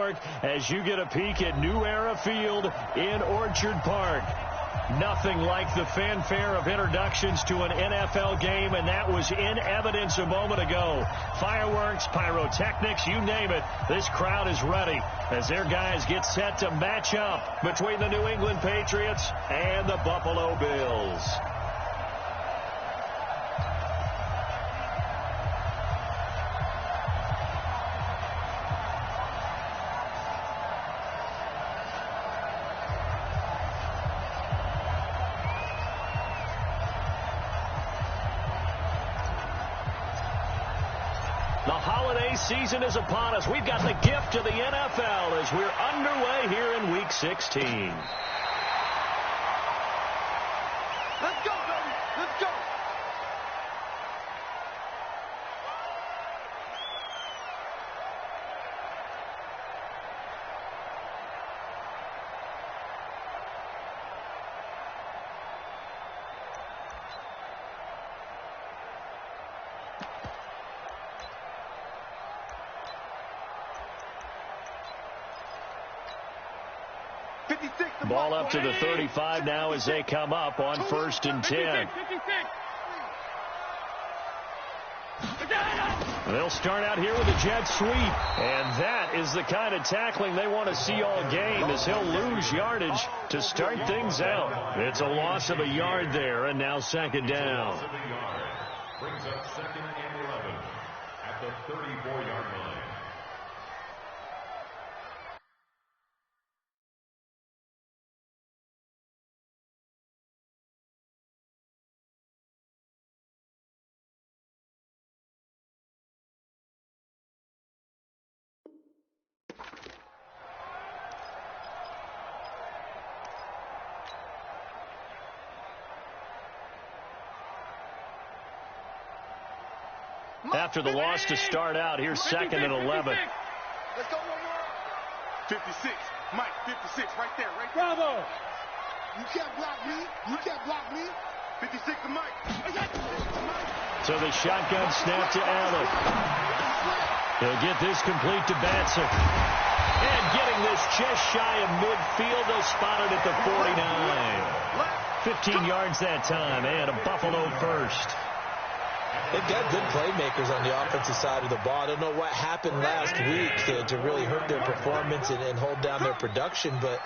Park as you get a peek at New Era Field in Orchard Park. Nothing like the fanfare of introductions to an NFL game, and that was in evidence a moment ago. Fireworks, pyrotechnics, you name it. This crowd is ready as their guys get set to match up between the New England Patriots and the Buffalo Bills. The holiday season is upon us. We've got the gift of the NFL as we're underway here in Week 16. Let's go, baby. Let's go. Ball up to the 35 now as they come up on 1st and 10. They'll start out here with a jet sweep. And that is the kind of tackling they want to see all game as he'll lose yardage to start things out. It's a loss of a yard there, and now 2nd down. Brings up 2nd and 11 at the 34-yard line. After the loss to start out, here's 2nd and 11. Let's go one more. 56. Mike, 56 right there, right there. Bravo. You can't block me. You can't block me. 56 to Mike. So the shotgun snap to Allen. He'll get this complete to Batson. And getting this just shy of midfield, they'll spot it at the 49. 15 yards that time, and a Buffalo first. They've got good playmakers on the offensive side of the ball. I don't know what happened last week to really hurt their performance and hold down their production, but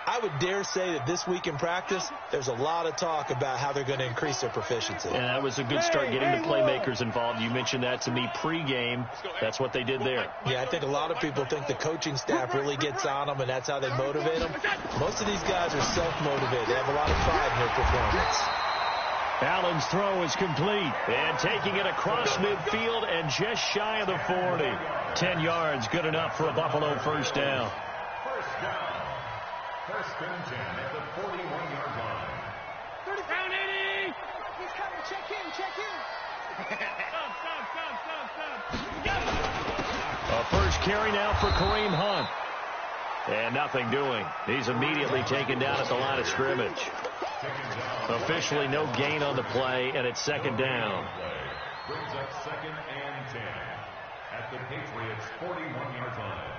I would dare say that this week in practice, there's a lot of talk about how they're going to increase their proficiency. And that was a good start getting the playmakers involved. You mentioned that to me pregame. That's what they did there. Yeah, I think a lot of people think the coaching staff really gets on them, and that's how they motivate them. Most of these guys are self-motivated. They have a lot of pride in their performance. Allen's throw is complete, and taking it across midfield and just shy of the 40. 10 yards, good enough for a Buffalo first down. First down. 1st and 10 at the 41-yard line. 30 down, 80. He's coming. Check in. Stop. A first carry now for Kareem Hunt. And nothing doing. He's immediately taken down at the line of scrimmage. Officially no gain on the play, and it's 2nd down. Brings up 2nd and 10 at the Patriots' 41-yard line.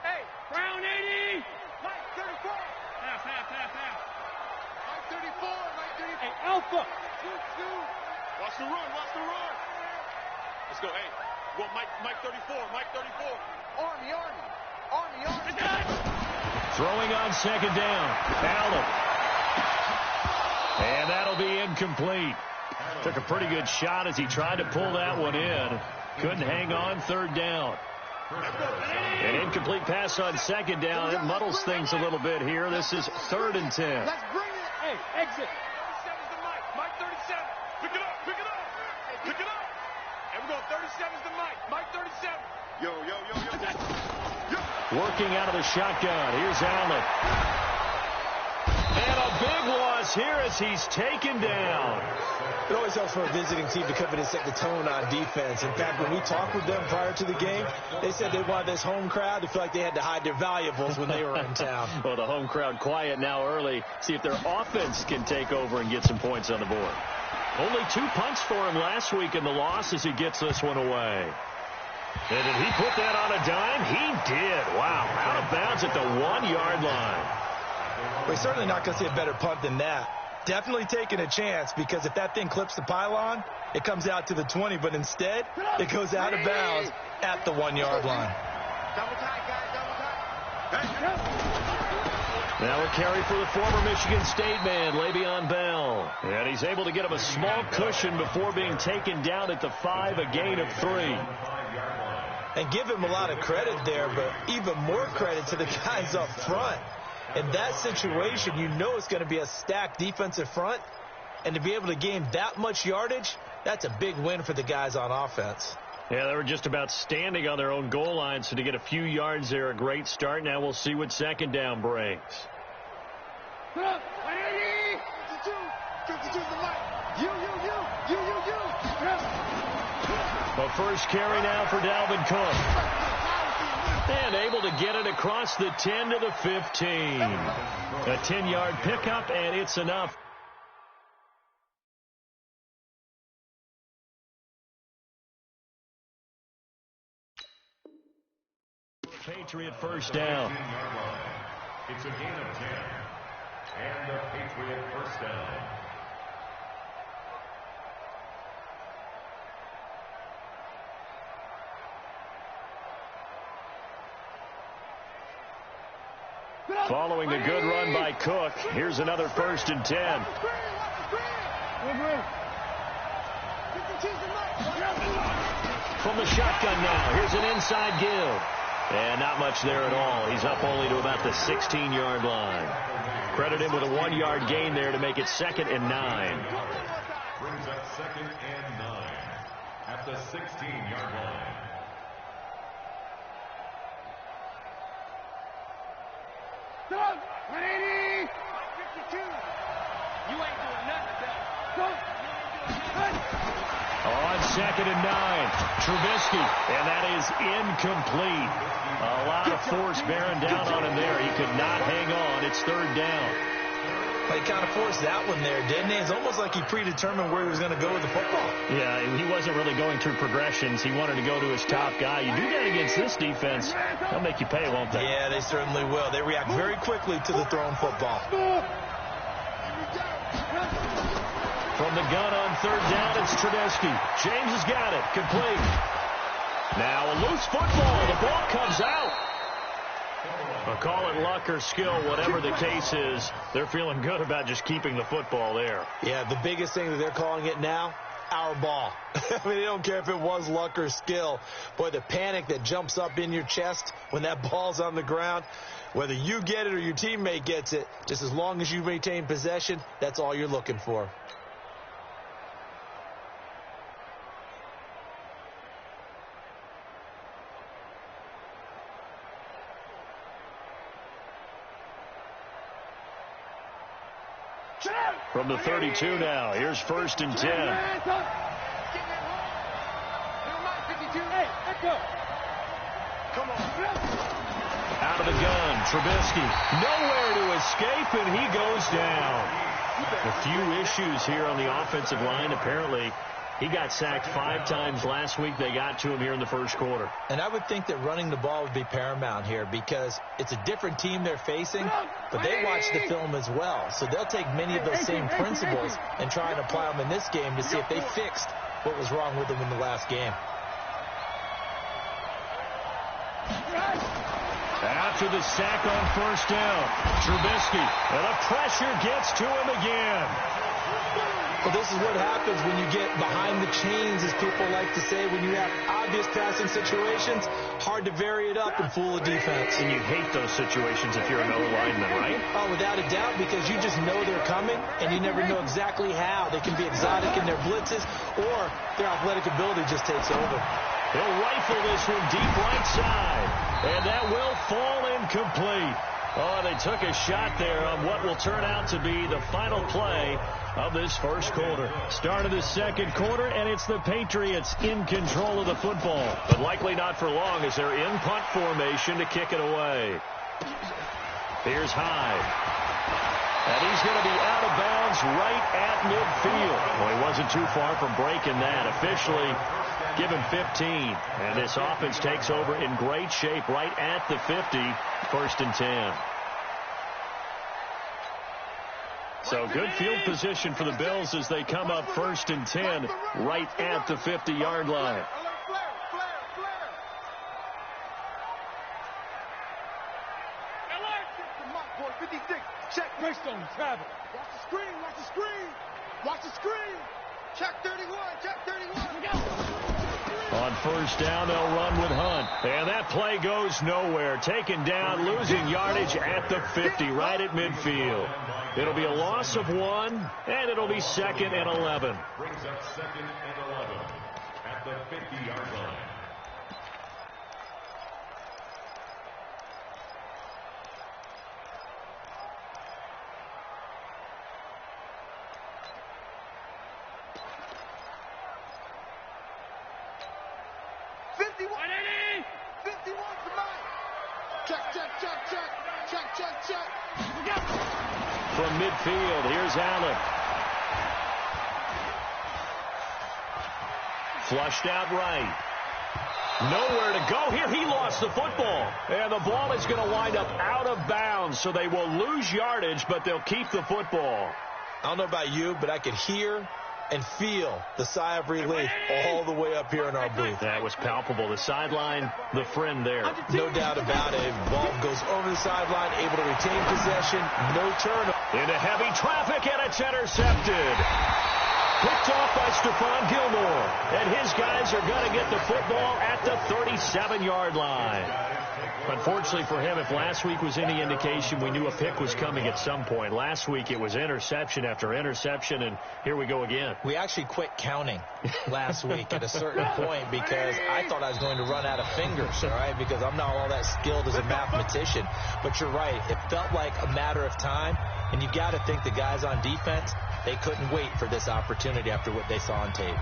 Hey, Brown 80. Mike 34. Half. Mike 34. Hey, Alpha. Watch the run. Let's go. Hey, go Mike 34. Mike 34. Army. Throwing on 2nd down. Allen. And that'll be incomplete. Took a pretty good shot as he tried to pull that one in. Couldn't hang on 3rd down. An incomplete pass on 2nd down. It muddles things a little bit here. This is 3rd and 10. Let's bring it. Hey, exit. 37's to Mike. Mike 37. Pick it up. And we're going 37's to Mike. Mike 37. Yo. Working out of the shotgun. Here's Allen. And a big loss here as he's taken down. It always helps for a visiting team to come in and set the tone on defense. In fact, when we talked with them prior to the game, they said they wanted this home crowd to feel like they had to hide their valuables when they were in town. Well, the home crowd quiet now early. See if their offense can take over and get some points on the board. Only 2 punts for him last week in the loss as he gets this one away. And did he put that on a dime? He did. Wow. Out of bounds at the 1-yard line. We're certainly not going to see a better punt than that. Definitely taking a chance, because if that thing clips the pylon, it comes out to the 20, but instead it goes out of bounds at the 1-yard line. Double tight, guys, double tight. Now a carry for the former Michigan State man, Le'Veon Bell. And he's able to get him a small cushion before being taken down at the 5, a gain of 3. And give him a lot of credit there, but even more credit to the guys up front. In that situation, you know it's going to be a stacked defensive front. And to be able to gain that much yardage, that's a big win for the guys on offense. Yeah, they were just about standing on their own goal line, so to get a few yards there, a great start. Now we'll see what second down brings. Put up, 180, 52 the light. You. The first carry now for Dalvin Cook. And able to get it across the 10 to the 15. A 10-yard pickup, and it's enough. Patriot first down. It's a gain of 10. And the Patriot first down. Following the good run by Cook, here's another 1st and 10. From the shotgun now, here's an inside give. And not much there at all. He's up only to about the 16-yard line. Credit him with a 1-yard gain there to make it 2nd and 9. Brings up 2nd and 9 at the 16-yard line. Go, 180, 52. You ain't doing nothing with that. Go. On 2nd and 9, Trubisky, and that is incomplete. A lot of force bearing down on him there. He could not hang on. It's 3rd down. He kind of forced that one there, didn't he? It's almost like he predetermined where he was going to go with the football. Yeah, he wasn't really going through progressions. He wanted to go to his top guy. You do that against this defense, they'll make you pay, won't they? Yeah, they certainly will. They react very quickly to the thrown football. From the gun on 3rd down, it's Trubisky. James has got it. Complete. Now a loose football. The ball comes out. I'll call it luck or skill, whatever the case is. They're feeling good about just keeping the football there. Yeah, the biggest thing that they're calling it now, our ball. I mean, they don't care if it was luck or skill. Boy, the panic that jumps up in your chest when that ball's on the ground, whether you get it or your teammate gets it, just as long as you maintain possession, that's all you're looking for. From the 32 now, here's 1st and 10. Out of the gun, Trubisky. Nowhere to escape, and he goes down. A few issues here on the offensive line. Apparently, he got sacked 5 times last week. They got to him here in the 1st quarter. And I would think that running the ball would be paramount here because it's a different team they're facing, but they watch the film as well. So they'll take many of those same principles and try and apply them in this game to see if they fixed what was wrong with them in the last game. After the sack on 1st down, Trubisky, and the pressure gets to him again. Well, this is what happens when you get behind the chains, as people like to say. When you have obvious passing situations, hard to vary it up and fool a defense. And you hate those situations if you're an O-lineman, right? Oh, without a doubt, because you just know they're coming, and you never know exactly how. They can be exotic in their blitzes, or their athletic ability just takes over. He'll rifle this one deep right side, and that will fall incomplete. Oh, they took a shot there on what will turn out to be the final play of this 1st quarter. Start of the 2nd quarter, and it's the Patriots in control of the football. But likely not for long as they're in punt formation to kick it away. Here's Hyde. And he's going to be out of bounds right at midfield. Well, he wasn't too far from breaking that. Officially, Give him 15. And this offense takes over in great shape right at the 50. 1st and 10. So good field position for the Bills as they come up 1st and 10 right at the 50-yard line. Check Greystone, travel. Watch the screen, watch the screen. Watch the screen. Check 31, check 31. On 1st down, they'll run with Hunt. And that play goes nowhere. Taken down, losing yardage at the 50, right at midfield. It'll be a loss of 1, and it'll be 2nd and 11. Brings up 2nd and 11 at the 50-yard line. From midfield, here's Allen. Flushed out right. Nowhere to go here. He lost the football. And the ball is going to wind up out of bounds, so they will lose yardage, but they'll keep the football. I don't know about you, but I could hear and feel the sigh of relief all the way up here in our booth. That was palpable. The sideline, the friend there. No doubt about it. Ball goes over the sideline, able to retain possession, no turnover. Into heavy traffic, and it's intercepted. Picked off by Stephon Gilmore. And his guys are going to get the football at the 37-yard line. Unfortunately for him, if last week was any indication, we knew a pick was coming at some point. Last week it was interception after interception, and here we go again. We actually quit counting last week at a certain point because I thought I was going to run out of fingers, all right, because I'm not all that skilled as a mathematician. But you're right. It felt like a matter of time, and you got to think the guys on defense, they couldn't wait for this opportunity after what they saw on tape.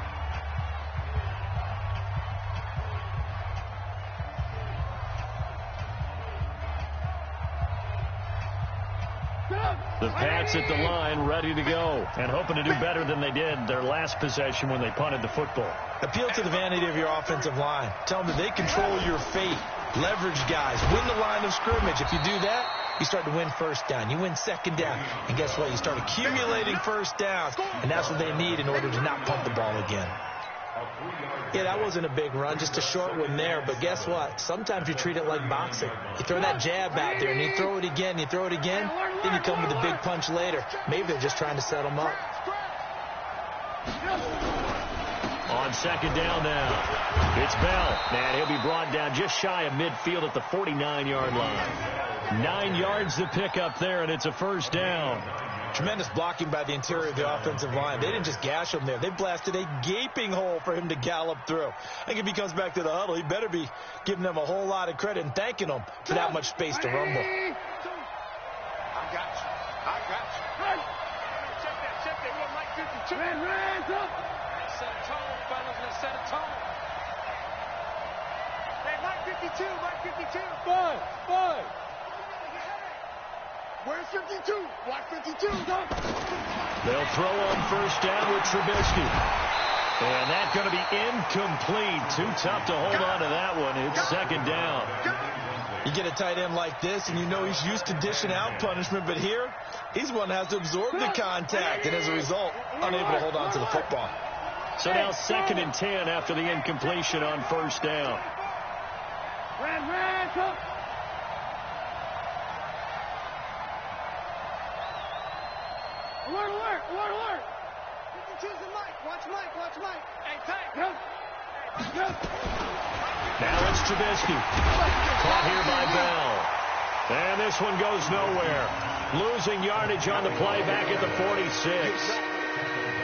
The Pats at the line, ready to go, and hoping to do better than they did their last possession when they punted the football. Appeal to the vanity of your offensive line. Tell them that they control your fate. Leverage guys. Win the line of scrimmage. If you do that, you start to win 1st down. You win 2nd down. And guess what? You start accumulating 1st downs. And that's what they need in order to not punt the ball again. Yeah, that wasn't a big run, just a short one there. But guess what? Sometimes you treat it like boxing. You throw that jab out there, and you throw it again, you throw it again, then you come with a big punch later. Maybe they're just trying to set them up. On 2nd down now, it's Bell. And he'll be brought down just shy of midfield at the 49-yard line. 9 yards to pick up there, and it's a 1st down. Tremendous blocking by the interior of the offensive line. They didn't just gash him there. They blasted a gaping hole for him to gallop through. I think if he comes back to the huddle, he better be giving them a whole lot of credit and thanking them for that much space to rumble. I got you. I got you. Hey. Check that. We want Mike 52. Hands up. Let's set a tone, fellas. Let's set a tone. Hey, Mike 52. Mike 52. Five. Where's 52? Watch 52. They'll throw on 1st down with Trubisky. And that's going to be incomplete. Too tough to hold on to that one. It's 2nd down. You get a tight end like this, and you know he's used to dishing out punishment, but here, he's one that has to absorb the contact, and as a result, unable to hold on to the football. So now 2nd and 10 after the incompletion on 1st down. Alert. 52's the Mike. Watch Mike. Hey, Tank. Go. Now it's Trubisky. Caught here by Bell. And this one goes nowhere. Losing yardage on the play back at the 46.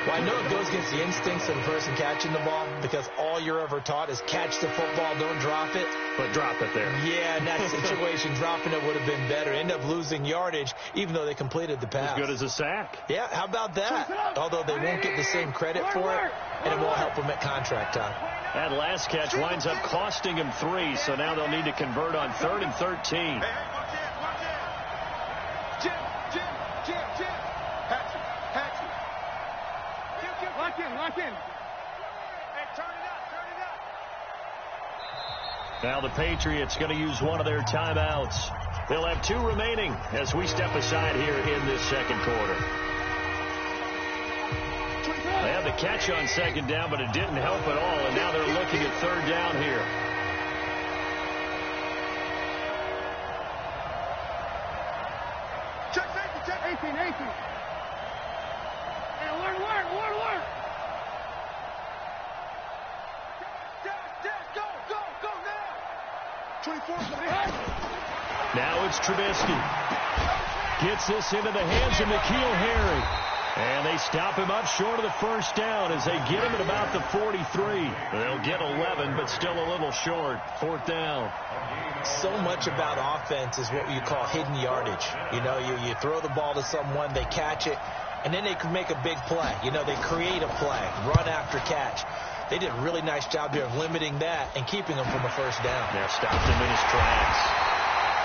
Well, I know it goes against the instincts of the person catching the ball because all you're ever taught is catch the football, don't drop it. But drop it there. Yeah, in that situation, dropping it would have been better. End up losing yardage, even though they completed the pass. As good as a sack. Yeah, how about that? Although they won't get the same credit for it, and it won't help them at contract time. That last catch winds up costing him 3, so now they'll need to convert on 3rd and 13. Jim. Hatchet. Lock in. Hey, turn it up. Now the Patriots going to use one of their timeouts. They'll have 2 remaining as we step aside here in this second quarter. They had the catch on second down, but it didn't help at all, and now they're looking at third down here. Check safety, check 18. Hey, alert. Go now. 24. Now it's Trubisky. Gets this into the hands of N'Keal Harry. And they stop him up short of the first down as they get him at about the 43. They'll get 11, but still a little short. Fourth down. So much about offense is what you call hidden yardage. You know, you throw the ball to someone, they catch it, and then they can make a big play. You know, they create a play, run after catch. They did a really nice job here of limiting that and keeping him from a first down. Now stopped him in his tracks.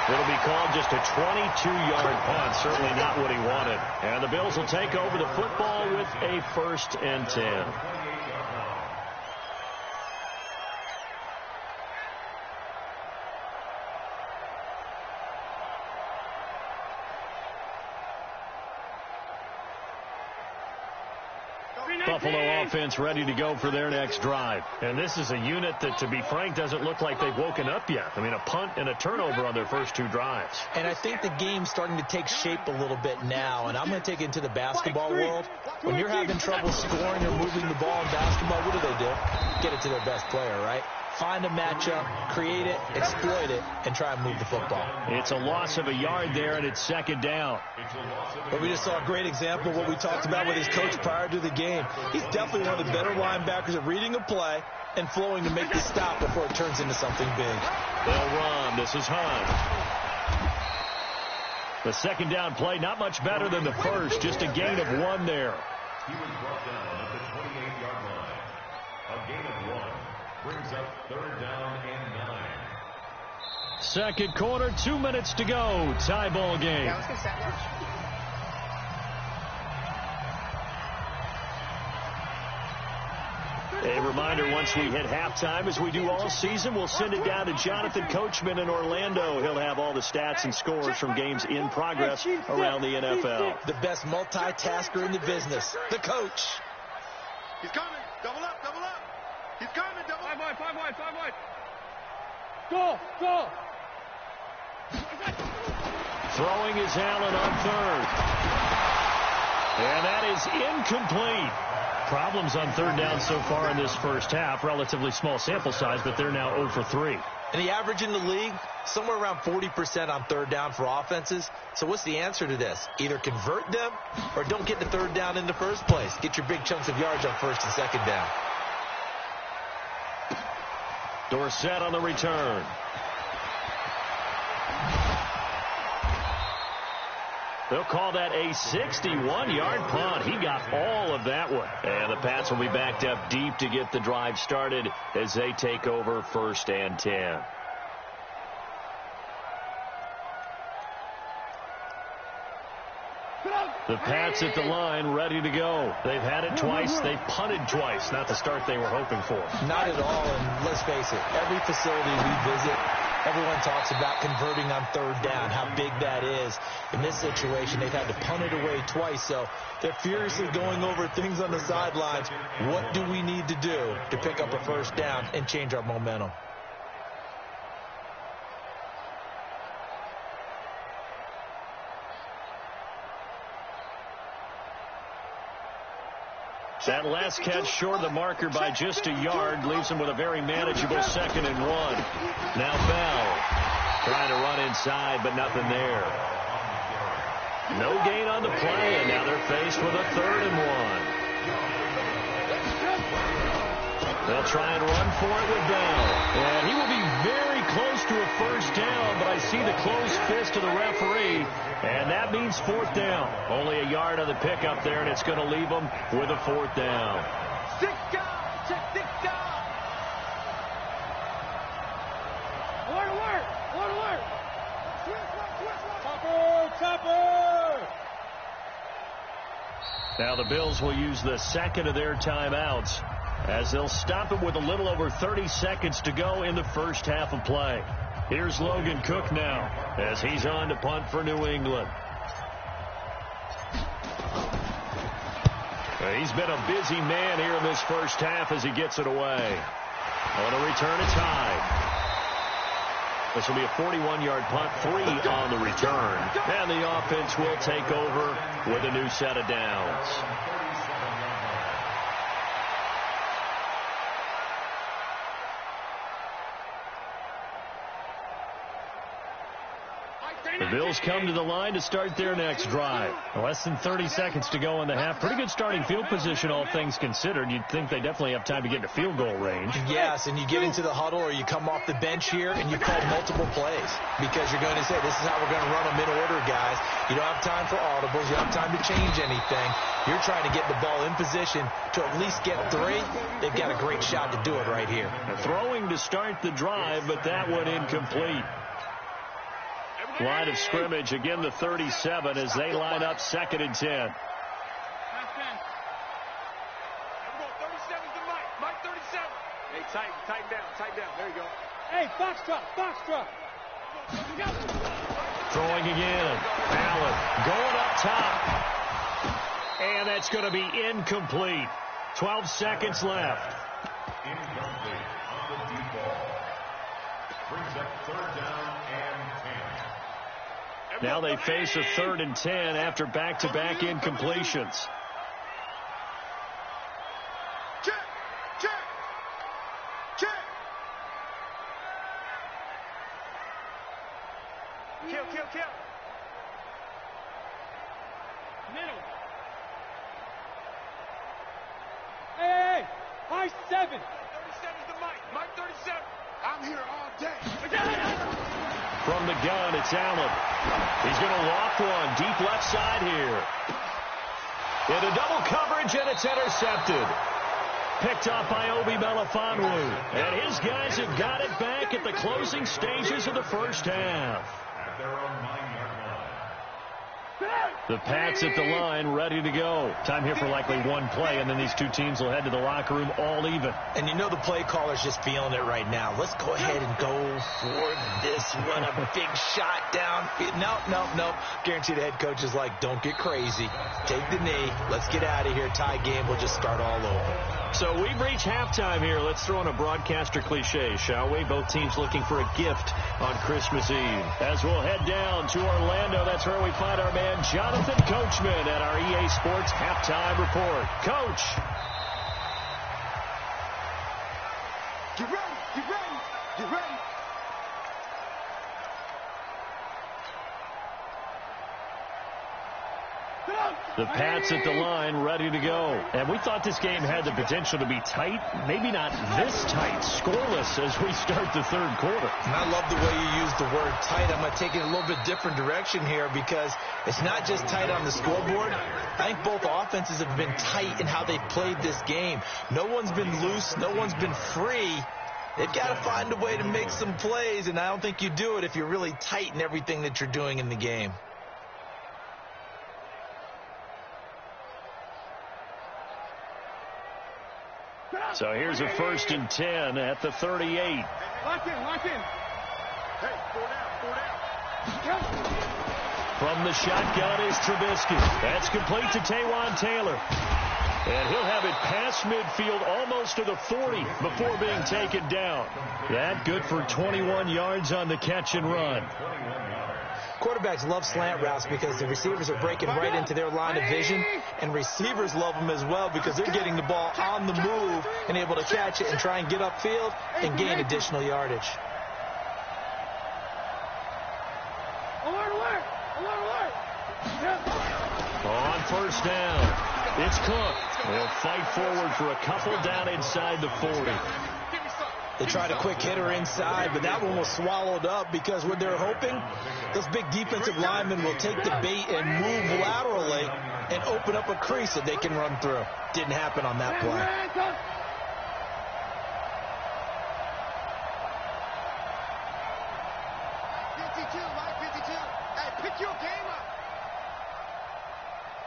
It'll be called just a 22-yard punt. Certainly not what he wanted. And the Bills will take over the football with a 1st and 10. Buffalo offense ready to go for their next drive. And this is a unit that, to be frank, doesn't look like they've woken up yet. I mean, a punt and a turnover on their first 2 drives. And I think the game's starting to take shape a little bit now. And I'm going to take it into the basketball world. When you're having trouble scoring or moving the ball in basketball, what do? Get it to their best player, right? Find a matchup, create it, exploit it, and try and move the football. It's a loss of a yard there, and it's second down. But we just saw a great example of what we talked about with his coach prior to the game. He's definitely one of the better linebackers at reading a play and flowing to make the stop before it turns into something big. They'll run. This is Hunt. The second down play, not much better than the first, just a gain of 1 there. He was brought down at the 28-yard line. A gain of 1 brings up third down and 9. Second quarter, 2 minutes to go. Tie ball game. Yeah, let's get set. A reminder, once we hit halftime, as we do all season, we'll send it down to Jonathan Coachman in Orlando. He'll have all the stats and scores from games in progress around the NFL. The best multitasker in the business, the coach. He's coming. Double up. He's coming. Double up. 5 wide. Go. Throwing is Allen on third. And that is incomplete. Problems on third down so far in this first half. Relatively small sample size, but they're now 0 for 3. And the average in the league, somewhere around 40% on third down for offenses. So what's the answer to this? Either convert them or don't get the third down in the first place. Get your big chunks of yards on first and second down. Dorsett on the return. They'll call that a 61-yard punt. He got all of that one. And the Pats will be backed up deep to get the drive started as they take over 1st and 10. The Pats at the line, ready to go. They've had it twice. They've punted twice. Not the start they were hoping for. Not at all, and let's face it, every facility we visit, everyone talks about converting on third down, how big that is. In this situation, they've had to punt it away twice, so they're furiously going over things on the sidelines. What do we need to do to pick up a first down and change our momentum? That last catch short of the marker by just a yard leaves him with a very manageable 2nd and 1. Now Bell trying to run inside, but nothing there. No gain on the play, and now they're faced with a 3rd and 1. They'll try and run for it with Bell. And he will be very close to a first down, but I see the closed fist of the referee, and that means 4th down. Only a yard on the pickup there, and it's going to leave them with a 4th down. 6 down. Check 6 down. Alert. Topper. Now the Bills will use the second of their timeouts. as they'll stop it with a little over 30 seconds to go in the first half of play. Here's Logan Cook now as he's on to punt for New England. He's been a busy man here in this first half as he gets it away. On a return, it's high. This will be a 41-yard punt, 3 on the return. And the offense will take over with a new set of downs. The Bills come to the line to start their next drive. Less than 30 seconds to go in the half. Pretty good starting field position, all things considered. You'd think they definitely have time to get to field goal range. Yes, and you get into the huddle or you come off the bench here and you call multiple plays because you're going to say, this is how we're going to run them in order, guys. You don't have time for audibles. You don't have time to change anything. You're trying to get the ball in position to at least get 3. They've got a great shot to do it right here. Throwing to start the drive, but that one incomplete. Line of scrimmage, again the 37 as they line up 2nd and 10. 37's the Mike. Mike 37. Hey, tighten down. There you go. Hey, box drop. Throwing again. Allen going up top. And that's going to be incomplete. 12 seconds left. Incomplete on the deep ball. Brings up 3rd down and 10. Now they face a 3rd and 10 after back-to-back incompletions. Check. Kill. Middle. Hey, high 7. 37's the Mike 37. I'm here all day. From the gun, it's Allen. He's going to lock one deep left side here. Into double coverage, and it's intercepted. Picked up by Obi Melifonwu. And his guys have got it back at the closing stages of the first half. At their own 9-yard line. The Pats at the line, ready to go. Time here for likely one play, and then these two teams will head to the locker room all even. And you know the play caller's just feeling it right now. Let's go ahead and go for this one. A big shot down. Nope. Guarantee the head coach is like, don't get crazy. Take the knee. Let's get out of here. Tie game. We'll just start all over. So we've reached halftime here. Let's throw in a broadcaster cliche, shall we? Both teams looking for a gift on Christmas Eve. As we'll head down to Orlando, that's where we find our man Jonathan Coachman at our EA Sports Halftime Report. Coach. Get ready. The Pats at the line, ready to go. And we thought this game had the potential to be tight. Maybe not this tight, scoreless as we start the 3rd quarter. And I love the way you use the word tight. I'm going to take it a little bit different direction here because it's not just tight on the scoreboard. I think both offenses have been tight in how they've played this game. No one's been loose. No one's been free. They've got to find a way to make some plays, and I don't think you do it if you're really tight in everything that you're doing in the game. So here's a 1st and 10 at the 38. Lock in. Hey, 4 down. From the shotgun is Trubisky. That's complete to Taywan Taylor. And he'll have it past midfield almost to the 40 before being taken down. That good for 21 yards on the catch and run. Quarterbacks love slant routes because the receivers are breaking right into their line of vision, and receivers love them as well because they're getting the ball on the move and able to catch it and try and get upfield and gain additional yardage. Alert. On 1st down, it's Cook. They'll fight forward for a couple down inside the 40. They tried a quick hitter inside, but that one was swallowed up because what they're hoping, those big defensive linemen will take the bait and move laterally and open up a crease that they can run through. Didn't happen on that play. 52, Mike 52. Hey, pick your game up.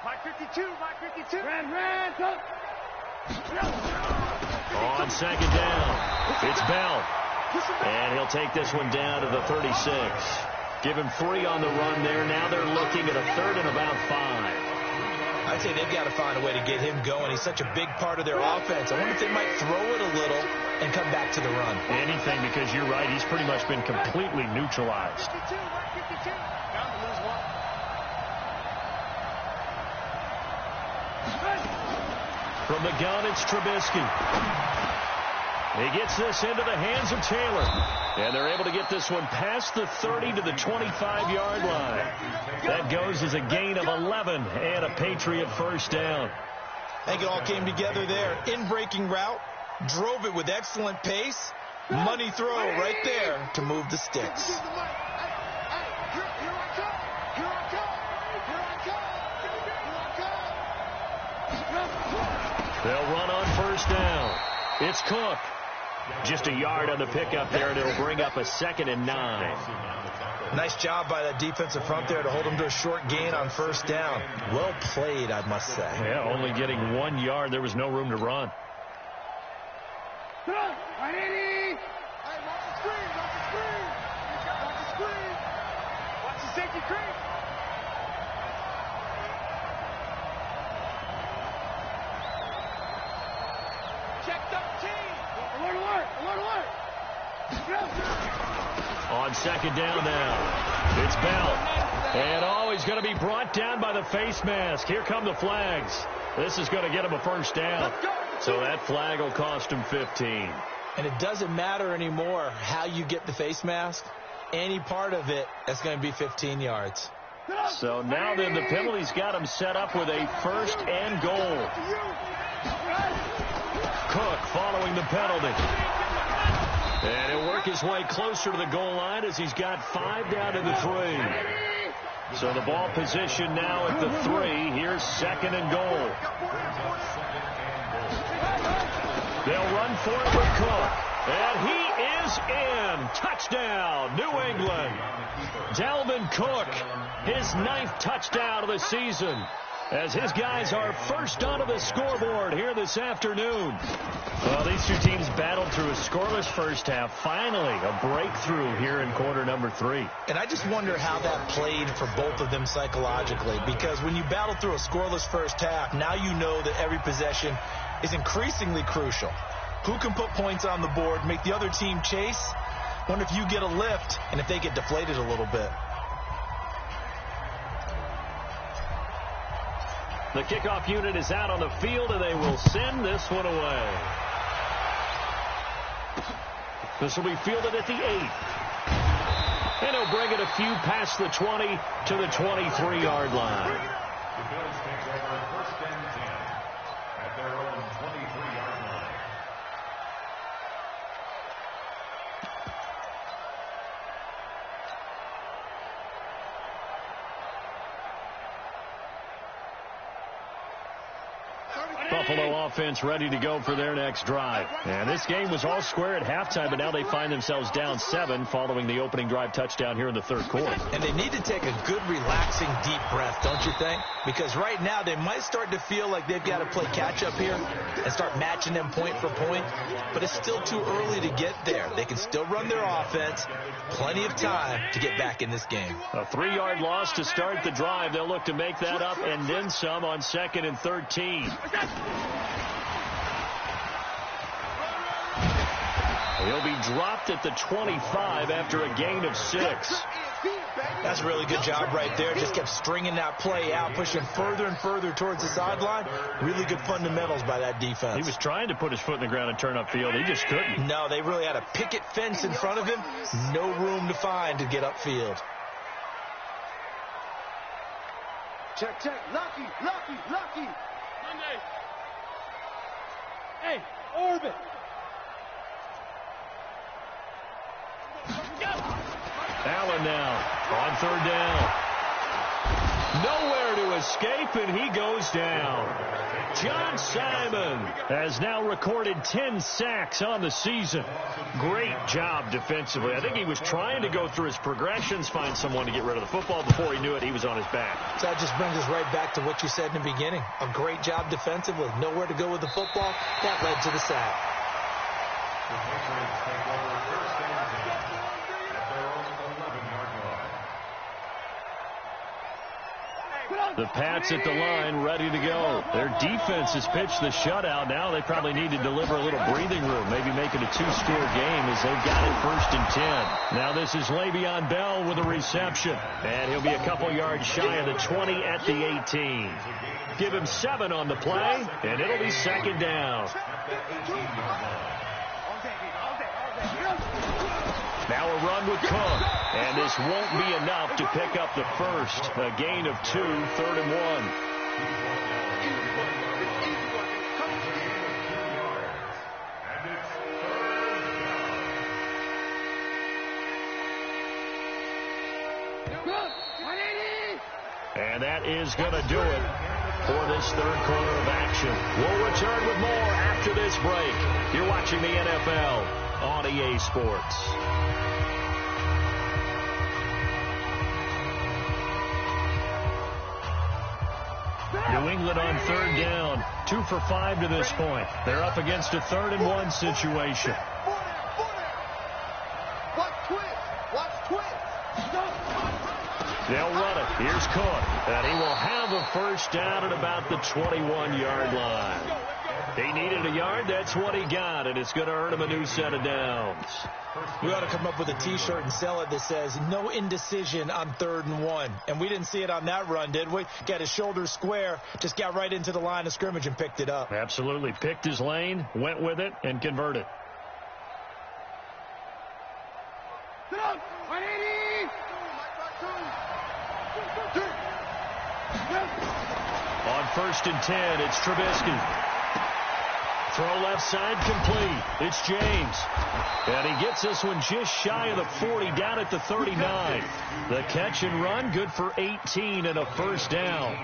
Mike 52. Red, go. On second down, it's Bell. And he'll take this one down to the 36. Give him 3 on the run there. Now they're looking at a 3rd and about 5. I'd say they've got to find a way to get him going. He's such a big part of their offense. I wonder if they might throw it a little and come back to the run. Anything, because you're right. He's pretty much been completely neutralized. From the gun, it's Trubisky. He gets this into the hands of Taylor. And they're able to get this one past the 30 to the 25-yard line. That goes as a gain of 11 and a Patriot first down. I think it all came together there. In-breaking route, drove it with excellent pace. Money throw right there to move the sticks. They'll run on first down. It's Cook. Just a yard on the pickup there, and it'll bring up a 2nd and 9. Nice job by that defensive front there to hold them to a short gain on first down. Well played, I must say. Yeah, only getting 1 yard. There was no room to run. Watch the safety creep. Check 13. Alert. On second down now, it's Bell. And he's going to be brought down by the face mask. Here come the flags. This is going to get him a first down. So that flag will cost him 15. And it doesn't matter anymore how you get the face mask. Any part of it, that's going to be 15 yards. So now then the penalty's got him set up with a 1st and goal. Cook following the penalty. And he'll work his way closer to the goal line as he's got 5 down to the 3. So the ball position now at the 3. Here's 2nd and goal. They'll run for it with Cook. And he is in. Touchdown, New England. Dalvin Cook, his 9th touchdown of the season, as his guys are first onto the scoreboard here this afternoon. Well, these two teams battled through a scoreless first half. Finally, a breakthrough here in quarter number 3. And I just wonder how that played for both of them psychologically, because when you battle through a scoreless first half, now you know that every possession is increasingly crucial. Who can put points on the board, make the other team chase? Wonder if you get a lift and if they get deflated a little bit. The kickoff unit is out on the field, and they will send this one away. This will be fielded at the 8. And he'll bring it a few past the 20 to the 23-yard line. The Bills take over 1st and 10 at their own 23-yard line. Buffalo offense ready to go for their next drive. And this game was all square at halftime, but now they find themselves down 7 following the opening drive touchdown here in the 3rd quarter. And they need to take a good, relaxing, deep breath, don't you think? Because right now they might start to feel like they've got to play catch-up here and start matching them point for point. But it's still too early to get there. They can still run their offense. Plenty of time to get back in this game. A 3-yard loss to start the drive. They'll look to make that up and then some on 2nd and 13. He'll be dropped at the 25 after a gain of 6. That's a really good job right there. Just kept stringing that play out, pushing further and further towards the sideline. Really good fundamentals by that defense. He was trying to put his foot in the ground and turn upfield. He just couldn't. No, they really had a picket fence in front of him. No room to find to get upfield. Check. Lucky. Monday. Hey, orbit. Allen now on 3rd down. Nowhere to escape, and he goes down. John Simon has now recorded 10 sacks on the season. Great job defensively. I think he was trying to go through his progressions, find someone to get rid of the football. Before he knew it, he was on his back. So that just brings us right back to what you said in the beginning. A great job defensively. Nowhere to go with the football. That led to the sack. The Patriots take over first and 10 at their own 11-yard line. The Pats at the line, ready to go. Their defense has pitched the shutout. Now they probably need to deliver a little breathing room, maybe make it a two-score game as they've got it first and 10. Now this is Le'Veon Bell with a reception, and he'll be a couple yards shy of the 20 at the 18. Give him 7 on the play, and it'll be second down. Now a run with Cook, and this won't be enough to pick up the first. A gain of 2, 3rd and 1. And that is going to do it for this third quarter of action. We'll return with more after this break. You're watching the NFL on EA Sports. New England on third down, 2 for 5 to this point. They're up against a 3rd and 1 situation. They'll run it. Here's Cook, and he will have a first down at about the 21-yard line. He needed a yard. That's what he got, and it's going to earn him a new set of downs. We ought to come up with a T-shirt and sell it that says, no indecision on 3rd and 1. And we didn't see it on that run, did we? Got his shoulders square, just got right into the line of scrimmage and picked it up. Absolutely. Picked his lane, went with it, and converted. On 1st and 10, it's Trubisky. Throw left side complete. It's James. And he gets this one just shy of the 40, down at the 39. The catch and run, good for 18 and a first down.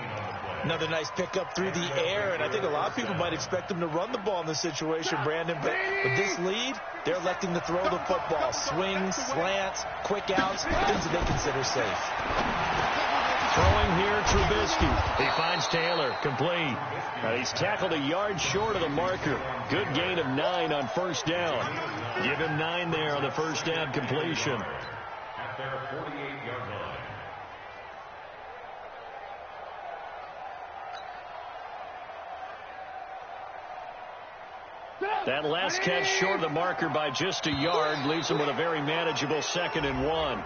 Another nice pickup through the air, and I think a lot of people might expect him to run the ball in this situation, Brandon. But with this lead, they're electing to throw the football. Swings, slants, quick outs, things that they consider safe. Throwing here, Trubisky. He finds Taylor, complete. He's tackled a yard short of the marker. Good gain of 9 on first down. Give him 9 there on the first down completion. At their 48-yard line. That last catch short of the marker by just a yard leaves him with a very manageable 2nd and 1.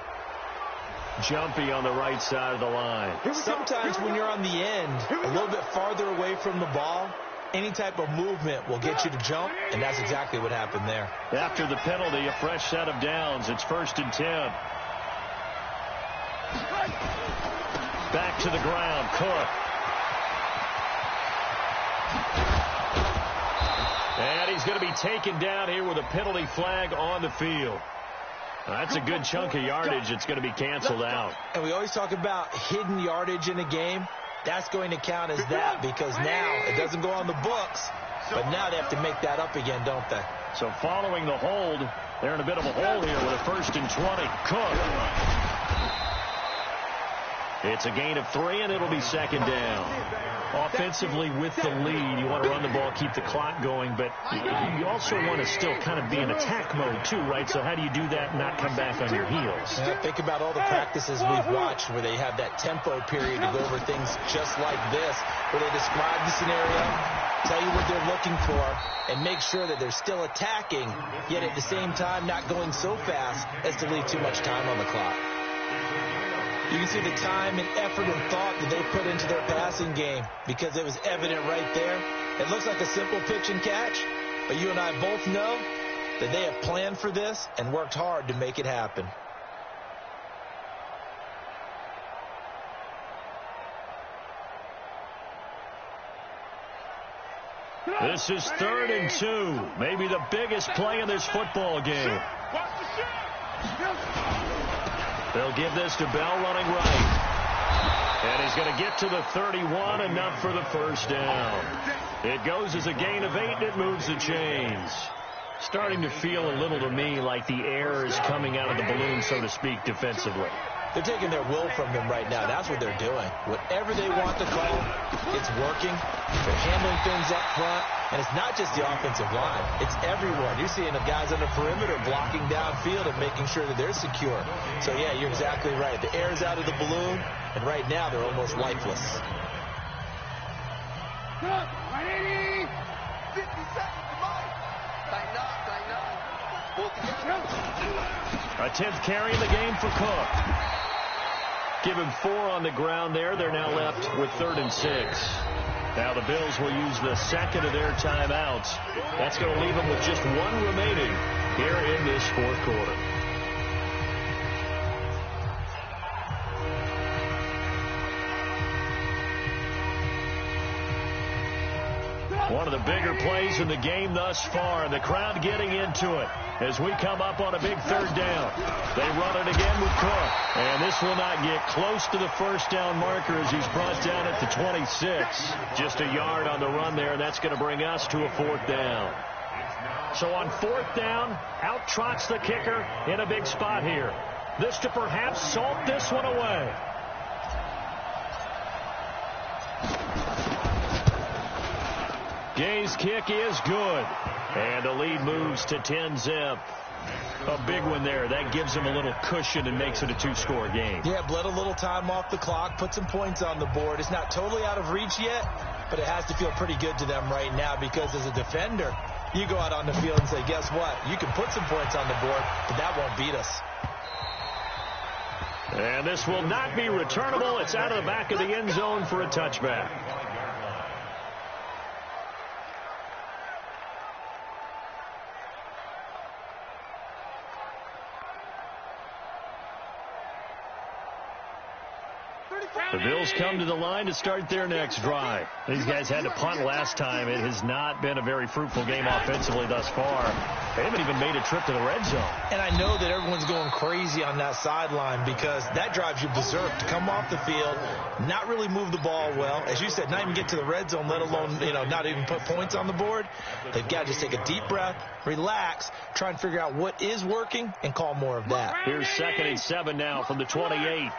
Jumpy on the right side of the line. Sometimes when you're on the end, a little bit farther away from the ball, any type of movement will get you to jump, and that's exactly what happened there. After the penalty, a fresh set of downs. It's 1st and 10. Back to the ground, Cook. And he's going to be taken down here with a penalty flag on the field. That's a good chunk of yardage. It's going to be canceled out. And we always talk about hidden yardage in a game. That's going to count as that because now it doesn't go on the books, but now they have to make that up again, don't they? So following the hold, they're in a bit of a hole here with a 1st and 20. Cook. It's a gain of 3, and it'll be 2nd down. Offensively with the lead, you want to run the ball, keep the clock going, but you also want to still kind of be in attack mode too, right? So how do you do that and not come back on your heels? Yeah, think about all the practices we've watched where they have that tempo period to go over things just like this, where they describe the scenario, tell you what they're looking for, and make sure that they're still attacking, yet at the same time not going so fast as to leave too much time on the clock. You can see the time and effort and thought that they put into their passing game because it was evident right there. It looks like a simple pitch and catch, but you and I both know that they have planned for this and worked hard to make it happen. This is 3rd and 2, maybe the biggest play in this football game. They'll give this to Bell running right. And he's going to get to the 31, enough for the first down. It goes as a gain of 8, and it moves the chains. Starting to feel a little to me like the air is coming out of the balloon, so to speak, defensively. They're taking their will from them right now. That's what they're doing. Whatever they want to call, it's working. They're handling things up front. And it's not just the offensive line. It's everyone. You're seeing the guys on the perimeter blocking downfield and making sure that they're secure. So, yeah, you're exactly right. The air's out of the balloon, and right now they're almost lifeless. 50 seconds to Mike. Tighten up. Pull together. A 10th carry in the game for Cook. Give him 4 on the ground there. They're now left with 3rd and 6. Now the Bills will use the second of their timeouts. That's going to leave them with just 1 remaining here in this 4th quarter. One of the bigger plays in the game thus far, and the crowd getting into it as we come up on a big 3rd down. They run it again with Cook, and this will not get close to the first down marker as he's brought down at the 26. Just a yard on the run there, and that's going to bring us to a 4th down. So on 4th down, out trots the kicker in a big spot here. This to perhaps salt this one away. Gay's kick is good. And the lead moves to 10-zip. A big one there. That gives him a little cushion and makes it a 2-score game. Yeah, bled a little time off the clock, put some points on the board. It's not totally out of reach yet, but it has to feel pretty good to them right now because as a defender, you go out on the field and say, guess what? You can put some points on the board, but that won't beat us. And this will not be returnable. It's out of the back of the end zone for a touchback. The Bills come to the line to start their next drive. These guys had to punt last time. It has not been a very fruitful game offensively thus far. They haven't even made a trip to the red zone. And I know that everyone's going crazy on that sideline because that drives you berserk to come off the field, not really move the ball well. As you said, not even get to the red zone, let alone, not even put points on the board. They've got to just take a deep breath, relax, try and figure out what is working, and call more of that. Here's 2nd and 7 now from the 28.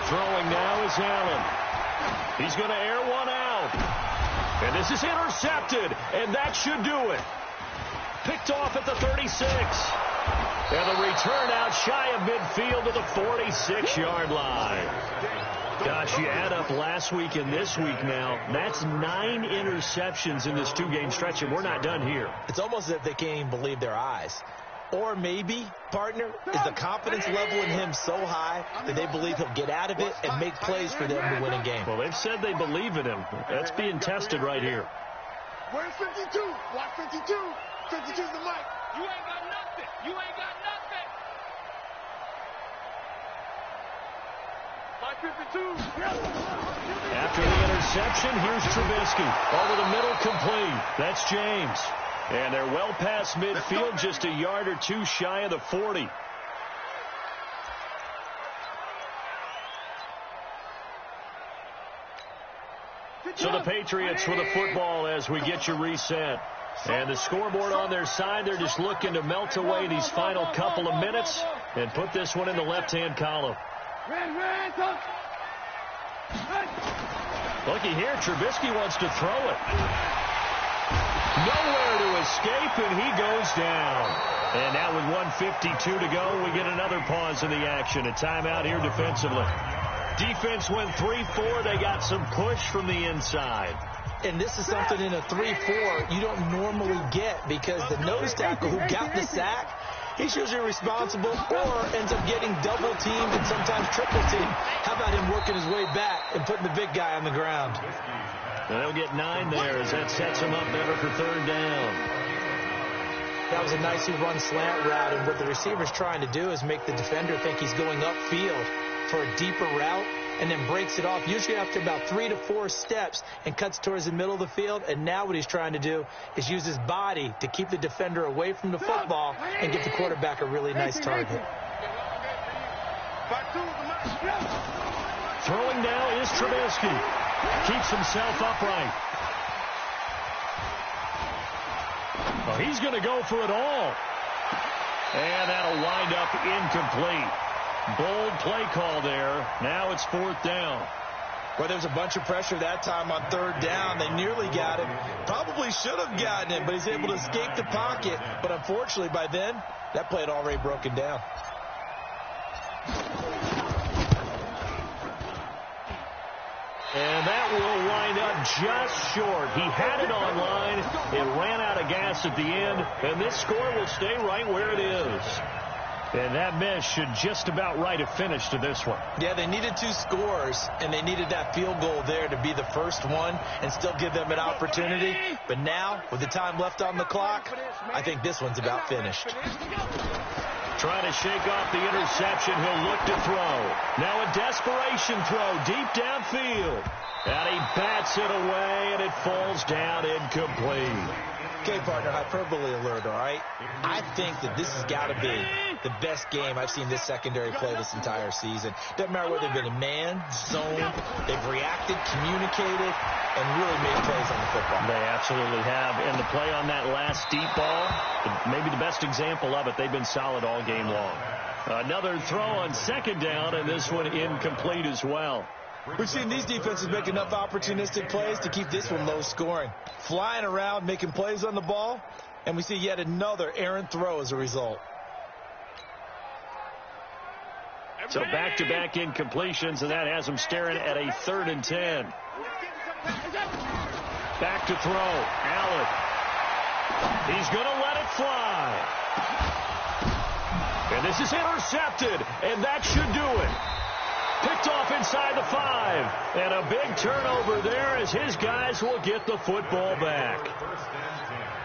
Throwing now is Allen. He's going to air one out. And this is intercepted, and that should do it. Picked off at the 36. And the return out shy of midfield to the 46-yard line. Gosh, you add up last week and this week now, that's 9 interceptions in this 2-game stretch, and we're not done here. It's almost as if they can't even believe their eyes. Or maybe, partner, is the confidence level in him so high that they believe he'll get out of it and make plays for them to win a game. Well, they've said they believe in him. That's being tested right here. Where's 52? Watch 52. 52's the mic. You ain't got nothing. You ain't got nothing. Watch 52. After the interception, here's Trubisky. Over the middle, complete. That's James. And they're well past midfield, just a yard or 2 shy of the 40. So the Patriots with the football as we get you reset. And the scoreboard on their side, they're just looking to melt away these final couple of minutes and put this one in the left-hand column. Looky here, Trubisky wants to throw it. Nowhere to escape, and he goes down. And now with 1:52 to go, we get another pause in the action. A timeout here defensively. Defense went 3-4. They got some push from the inside. And this is something in a 3-4 you don't normally get because the nose tackle who got the sack, he's usually responsible or ends up getting double-teamed and sometimes triple-teamed. How about him working his way back and putting the big guy on the ground? And they'll get 9 there as that sets him up better for 3rd down. That was a nicely run slant route, and what the receiver's trying to do is make the defender think he's going upfield for a deeper route, and then breaks it off, usually after about 3 to 4 steps, and cuts towards the middle of the field. And now what he's trying to do is use his body to keep the defender away from the football and get the quarterback a really nice target. Throwing now is Trubisky. Keeps himself upright. Well, he's going to go for it all. And that'll wind up incomplete. Bold play call there. Now it's 4th down. Well, there's a bunch of pressure that time on 3rd down. They nearly got him. Probably should have gotten him, but he's able to escape the pocket. But unfortunately, by then, that play had already broken down. And that will wind up just short. He had it on line. It ran out of gas at the end. And this score will stay right where it is. And that miss should just about right a finish to this one. Yeah, they needed 2 scores, and they needed that field goal there to be the first one and still give them an opportunity. But now, with the time left on the clock, I think this one's about finished. Trying to shake off the interception. He'll look to throw. Now a desperation throw deep downfield. And he bats it away, and it falls down incomplete. Okay, partner, hyperbole alert, all right? I think that this has got to be the best game I've seen this secondary play this entire season. Doesn't matter whether they've been in man, zone, they've reacted, communicated, and really made plays on the football. They absolutely have. And the play on that last deep ball, maybe the best example of it, they've been solid all game long. Another throw on 2nd down, and this one incomplete as well. We've seen these defenses make enough opportunistic plays to keep this one low scoring. Flying around, making plays on the ball, and we see yet another errant throw as a result. So back-to-back incompletions, and that has them staring at a 3rd and 10. Back to throw. Allen. He's going to let it fly. And this is intercepted, and that should do it. Picked off inside the 5. And a big turnover there as his guys will get the football back.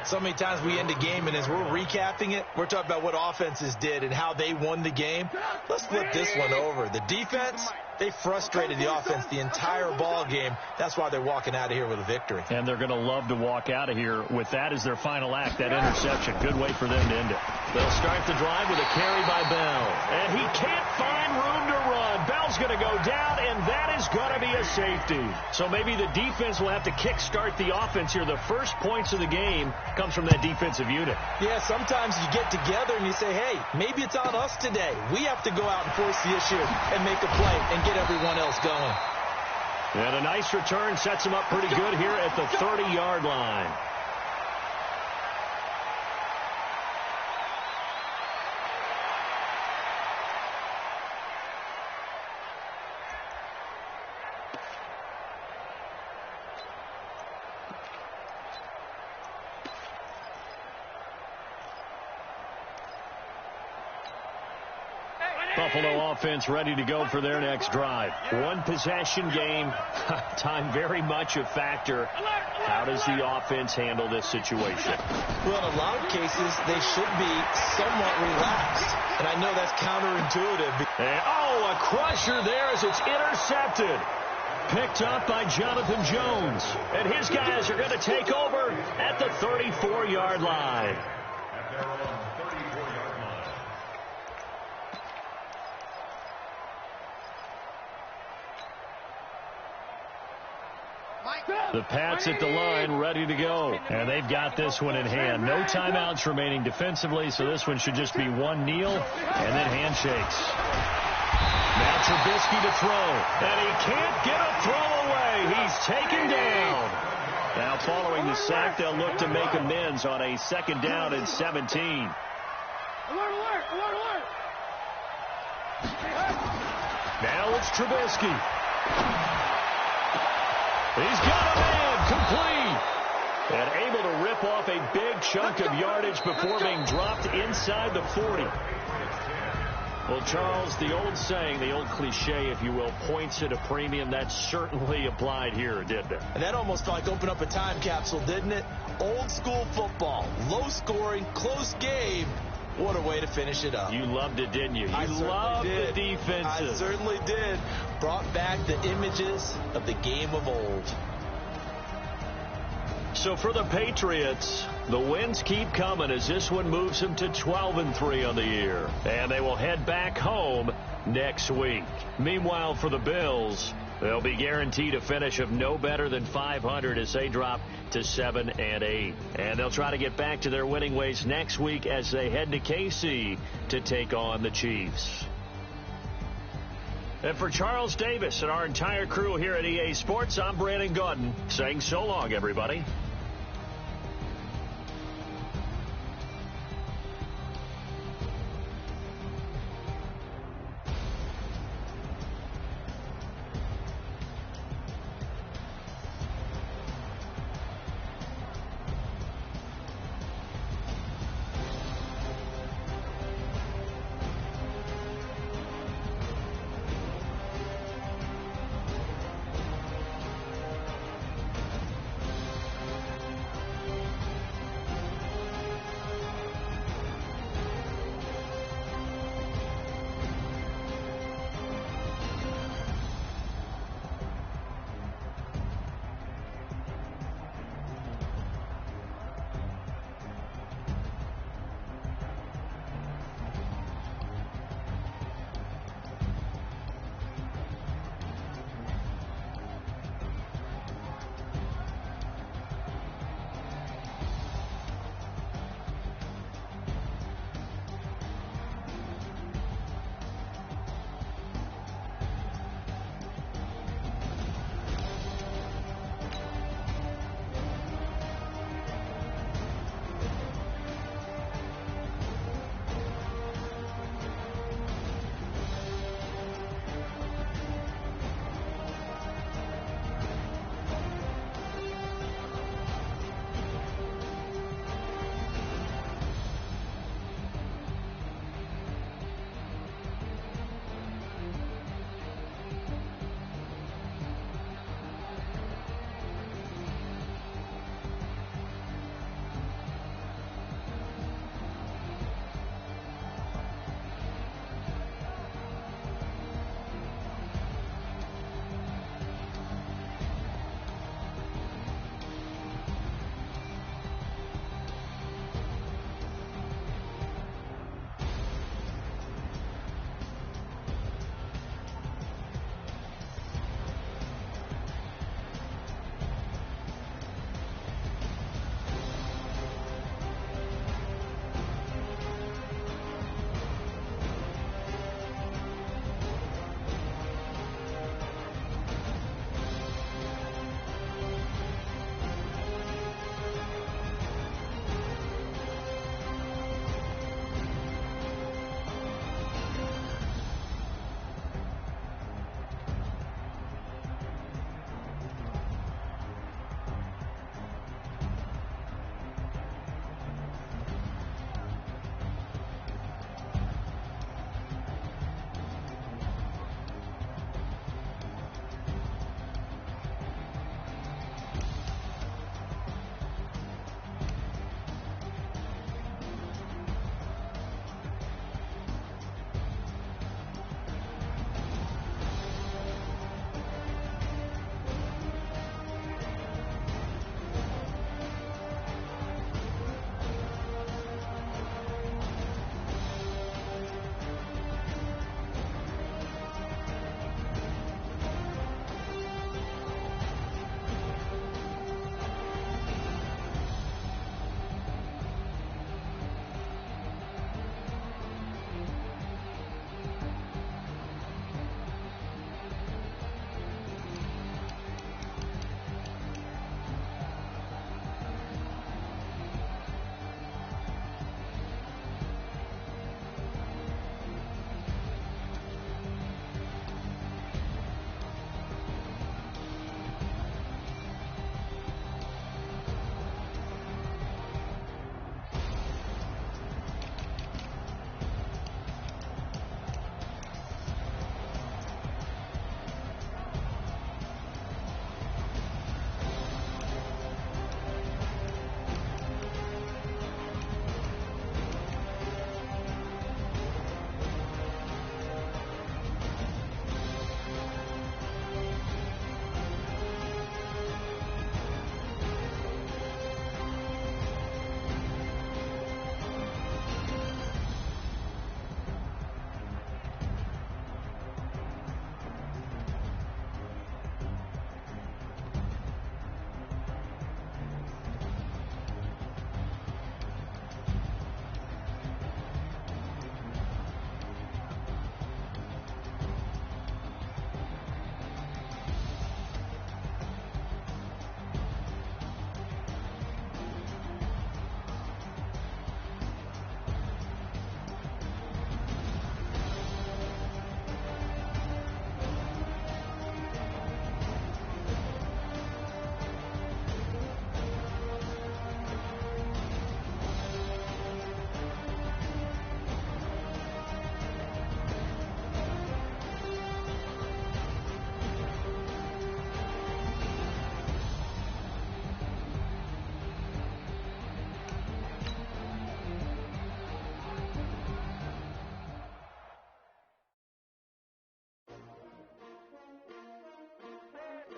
So many times we end a game, and as we're recapping it, we're talking about what offenses did and how they won the game. Let's flip this one over. The defense, they frustrated the offense the entire ball game. That's why they're walking out of here with a victory. And they're going to love to walk out of here with that as their final act, that interception. Good way for them to end it. They'll start the drive with a carry by Bell. And he can't find room to run. Bell's going to go down, and that is going to be a safety. So maybe the defense will have to kickstart the offense here. The first points of the game comes from that defensive unit. Yeah, sometimes you get together and you say, hey, maybe it's on us today. We have to go out and force the issue and make a play and get everyone else going. And a nice return sets him up pretty good here at the 30-yard line. Buffalo offense ready to go for their next drive. One possession game. Time very much a factor. How does the offense handle this situation? Well, in a lot of cases, they should be somewhat relaxed. And I know that's counterintuitive. And, a crusher there as it's intercepted. Picked up by Jonathan Jones. And his guys are going to take over at the 34-yard line. The Pats at the line, ready to go. And they've got this one in hand. No timeouts remaining defensively, so this one should just be one kneel and then handshakes. Now Trubisky to throw. And he can't get a throw away. He's taken down. Now following the sack, they'll look to make amends on a 2nd down and 17. Now it's Trubisky. He's got a man, complete. And able to rip off a big chunk of yardage before being dropped inside the 40. Well, Charles, the old saying, the old cliche, if you will, points at a premium. That certainly applied here, didn't it? And that almost felt like opened up a time capsule, didn't it? Old school football, low scoring, close game. What a way to finish it up. You loved it, didn't you? You loved the defenses. I certainly did. Brought back the images of the game of old. So for the Patriots, the wins keep coming as this one moves them to 12-3 on the year. And they will head back home next week. Meanwhile, for the Bills, they'll be guaranteed a finish of no better than 500 as they drop to 7-8. And they'll try to get back to their winning ways next week as they head to KC to take on the Chiefs. And for Charles Davis and our entire crew here at EA Sports, I'm Brandon Gaudin saying so long, everybody.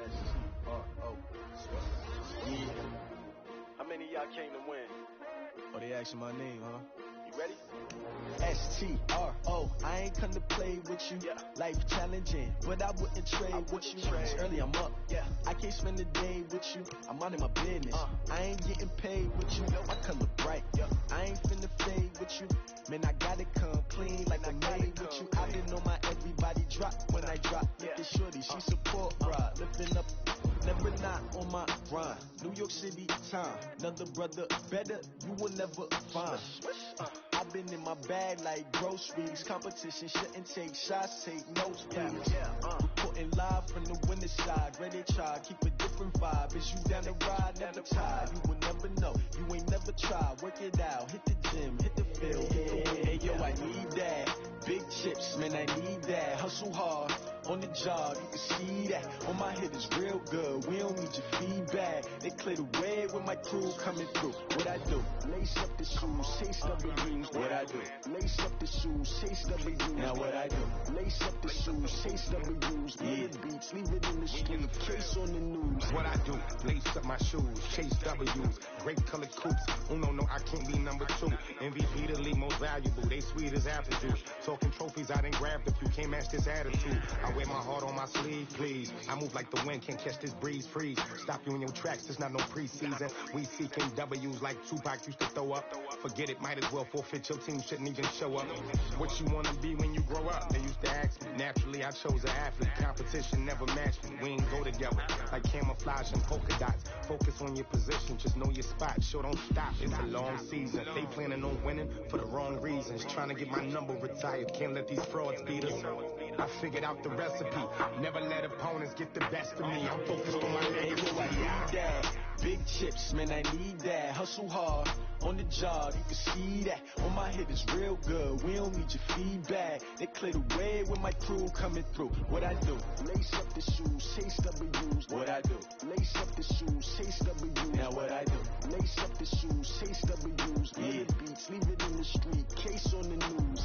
S-T-R-O. Yeah. How many of y'all came to win? Oh, they asking my name, huh? You ready? S-T-R-O. I ain't come to play with you. Yeah. Life challenging, but I wouldn't trade with you. It's early, I'm up. Yeah. I can't spend the day with you. I'm minding my business. I ain't getting paid with you. My color bright. Yeah. I ain't finna fade with you. Man, I gotta come clean like I made with you. I didn't know my everybody drop when I drop. Look at shorty, she support ride. Lifting up, never not on my grind. New York City time. Another brother better, you will never find. I've been in my bag like groceries. Competition shouldn't take shots, take notes, please. Reporting live from the winter side. Ready to try, keep a different vibe. Is you down the ride, never tired. You will never know, you ain't never tried. Work it out, hit the gym, hit the field. Hey yo, I need that. Big chips, man, I need that. Hustle hard, on the job, you can see that. On my head is real good, we don't need your feedback. They clear the way with my crew coming through. What I do? Lace up the shoes, taste W's. What I do? Lace up the shoes, taste W's. Now what I do? Lace up the shoes, taste W's. Yeah, beats, leave it in the street, case on the news. What I do? Lace up my shoes, chase W's. Great colored coops. Uno, no, I can't be number 2. MVP the league most valuable. They sweet as apple juice. Talking trophies, I didn't grab the few. Can't match this attitude. I wear my heart on my sleeve, please. I move like the wind, can't catch this breeze, freeze. Stop you in your tracks, there's not no preseason. We seeking W's like Tupac used to throw up. Forget it, might as well forfeit. Your team shouldn't even show up. What you wanna be when you grow up? They used to ask me. Naturally, I chose an athlete. Competition never matched me. We ain't go together like camouflage and polka dots. Focus on your position, just know your spot. Sure, don't stop. It's a long season. They planning on winning for the wrong reasons. Trying to get my number retired. Can't let these frauds beat us. I figured out the recipe. Never let opponents get the best of me. I'm focused on my legacy. I need that. Big chips, man, I need that. Hustle hard, on the job, you can see that. On my head is real good, we don't need your feedback. They clear the way with my crew coming through. What I do? Lace up the shoes, chase W's. What I do? Lace up the shoes, chase W's. Now what I do? Lace up the shoes, chase W's. Yeah, beats, leave it in the street, case on the news.